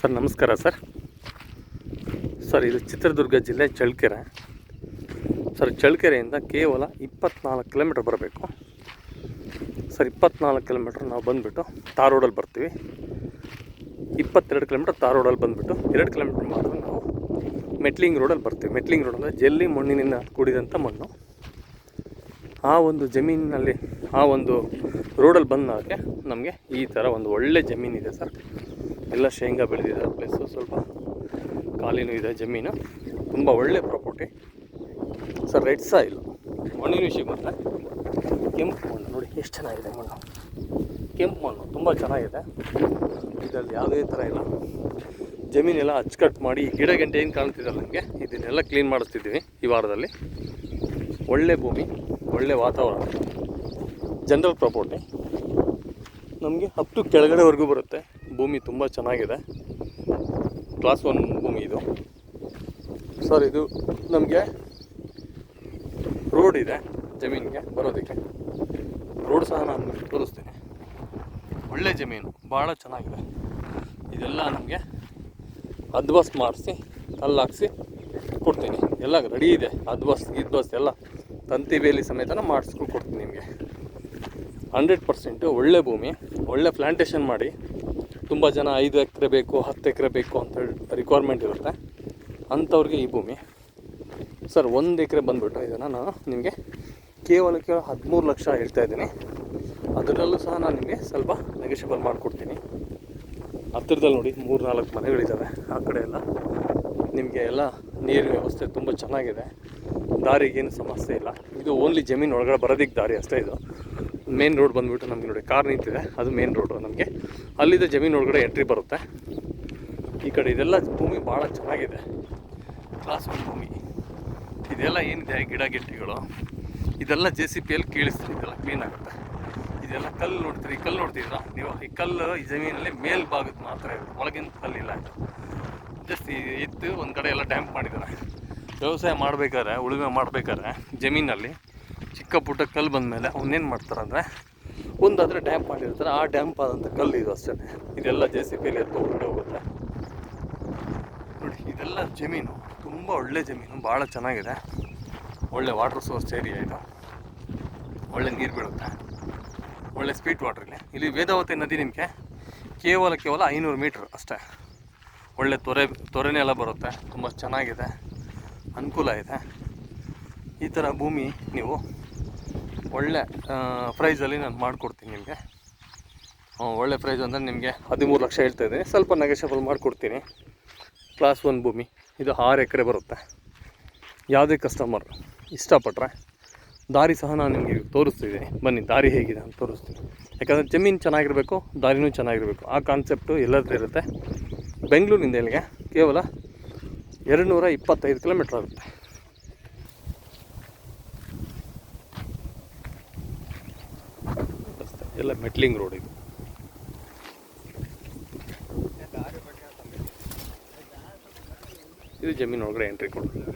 Sir ನಮಸ್ಕಾರ sir ಇದು ಚಿತ್ರದುರ್ಗ ಜಿಲ್ಲೆ ಚಳ್ಳಕೆರೆ ಸರ್. ಚಳ್ಳಕೆರೆಯಿಂದ ಕೇವಲ 24 ಕಿಲೋಮೀಟರ್ ಬರಬೇಕು ಸರ್. 24 ಕಿಲೋಮೀಟರ್ ನಾವು ಬಂದುಬಿಟ್ಟು ತಾರ್ ರೋಡಲ್ಲಿ ಬರ್ತೀವಿ. 22 ಕಿಲೋಮೀಟರ್ ತಾರ್ ರೋಡಲ್ಲಿ ಬಂದುಬಿಟ್ಟು 2 ಕಿಲೋಮೀಟರ್ ಮಾತ್ರ ನಾವು ಮೆಟ್ಲಿಂಗ್ ರೋಡಲ್ಲಿ ಬರ್ತೀವಿ. ಮೆಟ್ಲಿಂಗ್ ರೋಡ್ ಅಂದರೆ ಜಲ್ಲಿ ಮಣ್ಣಿನಿಂದ ಕೂಡಿದಂಥ ಮಣ್ಣು. ಆ ಒಂದು ಜಮೀನಿನಲ್ಲಿ ಆ ಒಂದು ರೋಡಲ್ಲಿ ಬಂದಾಗ ನಮಗೆ ಈ ಥರ ಒಂದು ಒಳ್ಳೆ ಜಮೀನಿದೆ ಸರ್. ಎಲ್ಲ ಶೇಂಗಾ ಬೆಳೆದಿದೆ, ಪ್ಲಸ್ಸು ಸ್ವಲ್ಪ ಖಾಲಿನೂ ಇದೆ ಜಮೀನು. ತುಂಬ ಒಳ್ಳೆ ಪ್ರಾಪರ್ಟಿ ಸರ್. ರೆಡ್ ಸಾಯಿಲ್ ಮಣ್ಣಿನ ವಿಷಯಕ್ಕೆ ಬಂದರೆ ಕೆಂಪು ಮಣ್ಣು ನೋಡಿ ಎಷ್ಟು ಚೆನ್ನಾಗಿದೆ. ಮಣ್ಣು ಕೆಂಪು ಮಣ್ಣು ತುಂಬ ಚೆನ್ನಾಗಿದೆ. ಇದರಲ್ಲಿ ಯಾವುದೇ ಥರ ಇಲ್ಲ. ಜಮೀನೆಲ್ಲ ಅಚ್ಚುಕಟ್ಟು ಮಾಡಿ ಗಿಡ ಗಂಟೆ ಏನು ಕಾಣ್ತಿದ್ದಲ್ಲ ನಮಗೆ, ಇದನ್ನೆಲ್ಲ ಕ್ಲೀನ್ ಮಾಡಿಸ್ತಿದ್ದೀವಿ ಈ ವಾರದಲ್ಲಿ. ಒಳ್ಳೆ ಭೂಮಿ, ಒಳ್ಳೆ ವಾತಾವರಣ, ಜನರಲ್ ಪ್ರಾಪರ್ಟಿ. ನಮಗೆ ಅಪ್ ಟು ಕೆಳಗಡೆವರೆಗೂ ಬರುತ್ತೆ. ಭೂಮಿ ತುಂಬ ಚೆನ್ನಾಗಿದೆ. ಕ್ಲಾಸ್ 1 ಭೂಮಿ ಇದು ಸರ್. ಇದು ನಮಗೆ ರೋಡ್ ಇದೆ ಜಮೀನಿಗೆ ಬರೋದಕ್ಕೆ. ರೋಡ್ ಸಹ ನಾನು ತೋರಿಸ್ತೀನಿ. ಒಳ್ಳೆ ಜಮೀನು, ಭಾಳ ಚೆನ್ನಾಗಿದೆ. ಇದೆಲ್ಲ ನಮಗೆ ಅದ್ಬಸ್ ಮಾಡಿಸಿ ಕಲ್ಲು ಹಾಕ್ಸಿ ಕೊಡ್ತೀನಿ. ಎಲ್ಲ ರೆಡಿ ಇದೆ. ಅದ್ಬಸ್ ಎಲ್ಲ ತಂತಿ ಬೇಲಿ ಸಮೇತನ ಮಾಡಿಸ್ಕೊಂಡು ಕೊಡ್ತೀನಿ ನಿಮಗೆ. 100% ಒಳ್ಳೆ ಭೂಮಿ. ಒಳ್ಳೆ ಪ್ಲ್ಯಾಂಟೇಷನ್ ಮಾಡಿ. ತುಂಬ ಜನ 5 ಎಕರೆ ಬೇಕು, 10 ಎಕರೆ ಬೇಕು ಅಂತ ರಿಕ್ವೈರ್ಮೆಂಟ್ ಇರುತ್ತೆ. ಅಂಥವ್ರಿಗೆ ಈ ಭೂಮಿ ಸರ್. 1 ಎಕರೆ ಬಂದುಬಿಟ್ಟು ಇದನ್ನು ನಾನು ನಿಮಗೆ ಕೇವಲ 13 ಲಕ್ಷ ಹೇಳ್ತಾಯಿದ್ದೀನಿ. ಅದರಲ್ಲೂ ಸಹ ನಾನು ನಿಮಗೆ ಸ್ವಲ್ಪ ನೆಗೋಷಿಯಬಲ್ ಮಾಡಿಕೊಡ್ತೀನಿ. ಹತ್ತಿರದಲ್ಲಿ ನೋಡಿ 3-4 ಮನೆಗಳಿದ್ದಾವೆ. ಆ ಕಡೆ ಎಲ್ಲ ನಿಮಗೆ ಎಲ್ಲ ನೀರಿನ ವ್ಯವಸ್ಥೆ ತುಂಬ ಚೆನ್ನಾಗಿದೆ. ದಾರಿಗೇನು ಸಮಸ್ಯೆ ಇಲ್ಲ. ಇದು ಓನ್ಲಿ ಜಮೀನು ಒಳಗಡೆ ಬರೋದಕ್ಕೆ ದಾರಿ ಅಷ್ಟೇ. ಇದು ಮೇನ್ ರೋಡ್ ಬಂದುಬಿಟ್ಟು ನಮಗೆ ನೋಡಿ ಕಾರ್ ನಿಂತಿದೆ, ಅದು ಮೇನ್ ರೋಡು. ನಮಗೆ ಅಲ್ಲಿದ್ದ ಜಮೀನು ಒಳಗಡೆ ಎಂಟ್ರಿ ಬರುತ್ತೆ. ಈ ಕಡೆ ಇದೆಲ್ಲ ಭೂಮಿ ಭಾಳ ಚೆನ್ನಾಗಿದೆ. ಕ್ಲಾಸ್ 1 ಭೂಮಿ. ಇದೆಲ್ಲ ಏನಿದೆ ಗಿಡ ಗಿಟ್ಟಿಗಳು ಇದೆಲ್ಲ JCBಯಲ್ಲಿ ಕೀಳಿಸ್ತೀವಿ. ಇದೆಲ್ಲ ಕ್ಲೀನ್ ಆಗುತ್ತೆ. ಇದೆಲ್ಲ ಕಲ್ಲು ನೋಡ್ತೀರಿ, ಕಲ್ಲು ನೋಡ್ತಿದ್ದೀರಾ ನೀವು. ಈ ಕಲ್ಲು ಈ ಜಮೀನಲ್ಲಿ ಮೇಲ್ಭಾಗದ ಮಾತ್ರ ಇದೆ, ಒಳಗಿನ ಕಲ್ಲಿಲ್ಲ. ಇದು ಜಸ್ಟ್ ಇತ್ತು ಒಂದು ಕಡೆ ಎಲ್ಲ ಡ್ಯಾಂಪ್ ಮಾಡಿದ್ದಾರೆ. ವ್ಯವಸಾಯ ಮಾಡಬೇಕಾದ್ರೆ, ಉಳುಮೆ ಮಾಡಬೇಕಾದ್ರೆ ಜಮೀನಲ್ಲಿ ಚಿಕ್ಕ ಪುಟ್ಟ ಕಲ್ಲು ಬಂದಮೇಲೆ ಅವನ್ನೇನು ಮಾಡ್ತಾರೆ ಅಂದರೆ, ಒಂದಾದರೆ ಡ್ಯಾಂಪ್ ಮಾಡಿರ್ತಾರೆ. ಆ ಡ್ಯಾಂಪ್ ಆದಂಥ ಕಲ್ಲು ಇದು ಅಷ್ಟೇ. ಇದೆಲ್ಲ JCBಯಲ್ಲಿ ಎತ್ತು ಹೊರಟು ಹೋಗುತ್ತೆ ನೋಡಿ. ಇದೆಲ್ಲ ಜಮೀನು ತುಂಬ ಒಳ್ಳೆ ಜಮೀನು, ಭಾಳ ಚೆನ್ನಾಗಿದೆ. ಒಳ್ಳೆ ವಾಟರ್ ಸೋರ್ಸ್ ಏರಿಯಾ ಇದು. ಒಳ್ಳೆ ನೀರು ಬೀಳುತ್ತೆ, ಒಳ್ಳೆ ಸ್ಪೀಡ್ ವಾಟರ್. ಇಲ್ಲಿ ವೇದಾವತಿ ನದಿ ನಿಮಗೆ ಕೇವಲ 500 ಮೀಟ್ರ್ ಅಷ್ಟೇ. ಒಳ್ಳೆ ತೊರೆನೇ ಎಲ್ಲ ಬರುತ್ತೆ. ತುಂಬ ಚೆನ್ನಾಗಿದೆ, ಅನುಕೂಲ ಇದೆ. ಈ ಥರ ಭೂಮಿ ನೀವು ಒಳ್ಳೆ ಪ್ರೈಸಲ್ಲಿ ನಾನು ಮಾಡಿಕೊಡ್ತೀನಿ ನಿಮಗೆ. ಒಳ್ಳೆ ಪ್ರೈಸ್ ಅಂದರೆ ನಿಮಗೆ 13 ಲಕ್ಷ ಹೇಳ್ತಾಯಿದ್ದೀನಿ. ಸ್ವಲ್ಪ ನೆಗೋಷಿಯಬಲ್ ಮಾಡಿಕೊಡ್ತೀನಿ. ಕ್ಲಾಸ್ 1 ಭೂಮಿ ಇದು 6 ಎಕರೆ ಬರುತ್ತೆ. ಯಾವುದೇ ಕಸ್ಟಮರ್ ಇಷ್ಟಪಟ್ಟರೆ ದಾರಿ ಸಹ ನಾನು ನಿಮಗೆ ತೋರಿಸ್ತಿದ್ದೀನಿ. ಬನ್ನಿ, ದಾರಿ ಹೇಗಿದೆ ಅಂತ ತೋರಿಸ್ತೀನಿ. ಯಾಕಂದರೆ ಜಮೀನು ಚೆನ್ನಾಗಿರಬೇಕು, ದಾರಿನೂ ಚೆನ್ನಾಗಿರಬೇಕು. ಆ ಕಾನ್ಸೆಪ್ಟು ಎಲ್ಲರದ್ದು ಇರುತ್ತೆ. ಬೆಂಗಳೂರಿನಿಂದ ಇಲ್ಲಿಗೆ ಕೇವಲ 225 ಕಿಲೋಮೀಟ್ರ್ ಆಗುತ್ತೆ. ಎಲ್ಲ ಮೆಟ್ಲಿಂಗ್ ರೋಡ್ ಇದು. ಇದು ಜಮೀನು ಒಳಗಡೆ ಎಂಟ್ರಿ ಕೊಡ್ತಾರೆ.